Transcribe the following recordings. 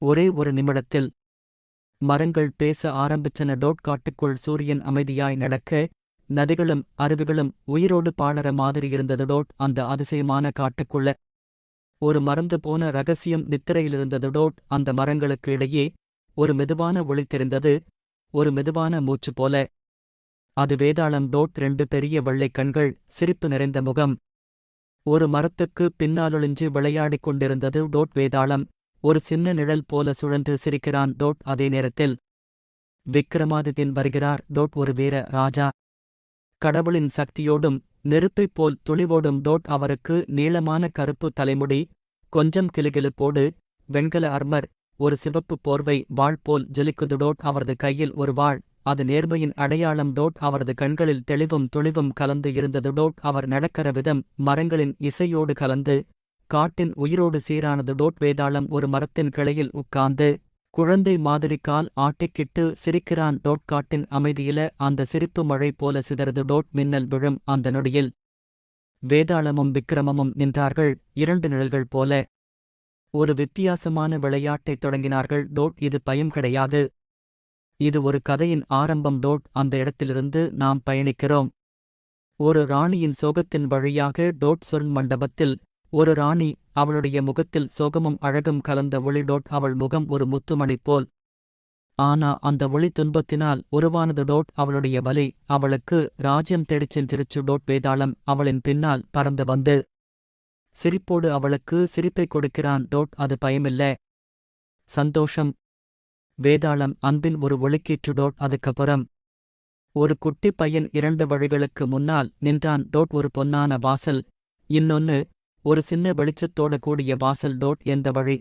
ஒரே ஒரு நிமிடத்தில் மரங்கள் பேச ஆரம்பிச்சன. காட்டுக்குள் சூரியன் அமைதியாய் நடக்க, நதிகளும் அருவிகளும் உயிரோடு பாழற மாதிரி இருந்தது. அந்த அதிசயமான காட்டுக்குள்ள ஒரு மறந்து போன ரகசியம் நித்திரையிலிருந்தது. அந்த மரங்களுக்கு இடையே ஒரு மெதுவான ஒளி தெரிந்தது, ஒரு மெதுவான மூச்சு போல. அது வேதாளம். 2 பெரிய வெள்ளைக் கண்கள், சிரிப்பு நிறைந்த முகம். ஒரு மரத்துக்கு பின்னாலொளிஞ்சு விளையாடிக் கொண்டிருந்தது. வேதாளம் ஒரு சின்ன நிழல் போல சுழன்று சிரிக்கிறான். அதே நேரத்தில் விக்கிரமாதித்யன் வருகிறார். ஒரு வீர ராஜா. கடவுளின் சக்தியோடும் நெருப்பைப் போல் துணிவோடும். அவருக்கு நீளமான கருப்பு தலைமுடி, கொஞ்சம் கிலுகிலுப்போடு, வெண்கல அர்மர், ஒரு சிவப்பு போர்வை வாள் போல் ஜொலிக்குது. அவரது கையில் ஒரு வாள், அது நேர்மையின் அடையாளம். அவரது கண்களில் தெளிவும் துணிவும் கலந்து இருந்தது. அவர் நடக்கிற விதம் மரங்களின் இசையோடு கலந்து, காட்டின் உயிரோடு சீரானது. வேதாளம் ஒரு மரத்தின் கிளையில் உட்கார்ந்து குழந்தை மாதிரி கால் ஆட்டிக்கிட்டு சிரிக்கிறான். காட்டின் அமைதியில அந்த சிரிப்பு மழை போல சிதறது. மின்னல் விழும் அந்த நொடியில் வேதாளமும் விக்கிரமமும் நின்றார்கள், 2 நிழல்கள் போல. ஒரு வித்தியாசமான விளையாட்டைத் தொடங்கினார்கள். இது பயம் கிடையாது, இது ஒரு கதையின் ஆரம்பம். அந்த இடத்திலிருந்து நாம் பயணிக்கிறோம். ஒரு ராணியின் சோகத்தின் வழியாக. சொல் மண்டபத்தில் ஒரு ராணி, அவளுடைய முகத்தில் சோகமும் அழகும் கலந்த ஒளி. அவள் முகம் ஒரு முத்துமணி போல். ஆனா அந்த ஒளி துன்பத்தினால் உருவானது. அவளுடைய வலி அவளுக்கு ராஜ்யம் தேடிச் சென்றிருச்சு. வேதாளம் அவளின் பின்னால் பறந்து வந்து சிரிப்போடு அவளுக்கு சிரிப்பைக் கொடுக்கிறான். அது பயமில்ல, சந்தோஷம். வேதாளம் அன்பின் ஒரு ஒளிக்கீற்று. அதுக்கப்புறம் ஒரு குட்டி பையன் 2 வழிகளுக்கு முன்னால் நின்றான். ஒரு பொன்னான வாசல், இன்னொன்னு ஒரு சின்ன வெளிச்சத்தோட கூடிய வாசல். எந்த வழி?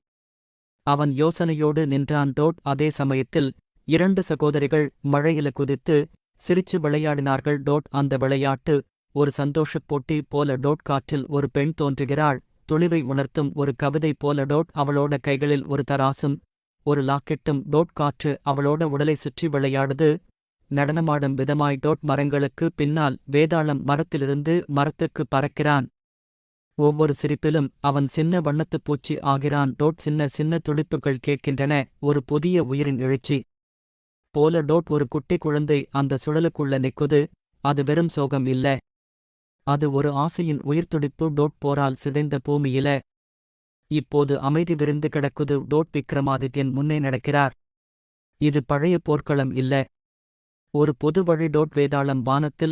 அவன் யோசனையோடு நின்றான். அதே சமயத்தில் 2 சகோதரிகள் மழையில குதித்து சிரிச்சு விளையாடினார்கள். அந்த விளையாட்டு ஒரு சந்தோஷப் போட்டி போல. காற்றில் ஒரு பெண் தோன்றுகிறாள், துணிவை உணர்த்தும் ஒரு கவிதை போல. அவளோட கைகளில் ஒரு தராசும் ஒரு லாக்கெட்டும். காற்று அவளோட உடலை சுற்றி விளையாடுது, நடனமாடும் விதமாய். மரங்களுக்கு பின்னால் வேதாளம் மரத்திலிருந்து மரத்துக்கு பறக்கிறான். ஒவ்வொரு சிரிப்பிலும் அவன் சின்ன வண்ணத்துப் பூச்சி ஆகிறான். சின்ன சின்ன துடிப்புகள் கேட்கின்றன, ஒரு புதிய உயிரின் எழுச்சி போல. ஒரு குட்டி குழந்தை அந்த சுழலுக்குள்ள நிக்குது. அது வெறும் சோகம் இல்ல, அது ஒரு ஆசையின் உயிர்த்துடிப்பு. போரால் சிதைந்த பூமியில இப்போது அமைதி விரிந்து கிடக்குது. விக்ரமாதித்யன் முன்னே நடக்கிறார். இது பழைய போர்க்களம் இல்ல, ஒரு பொது வழி. வேதாளம் வானத்தில்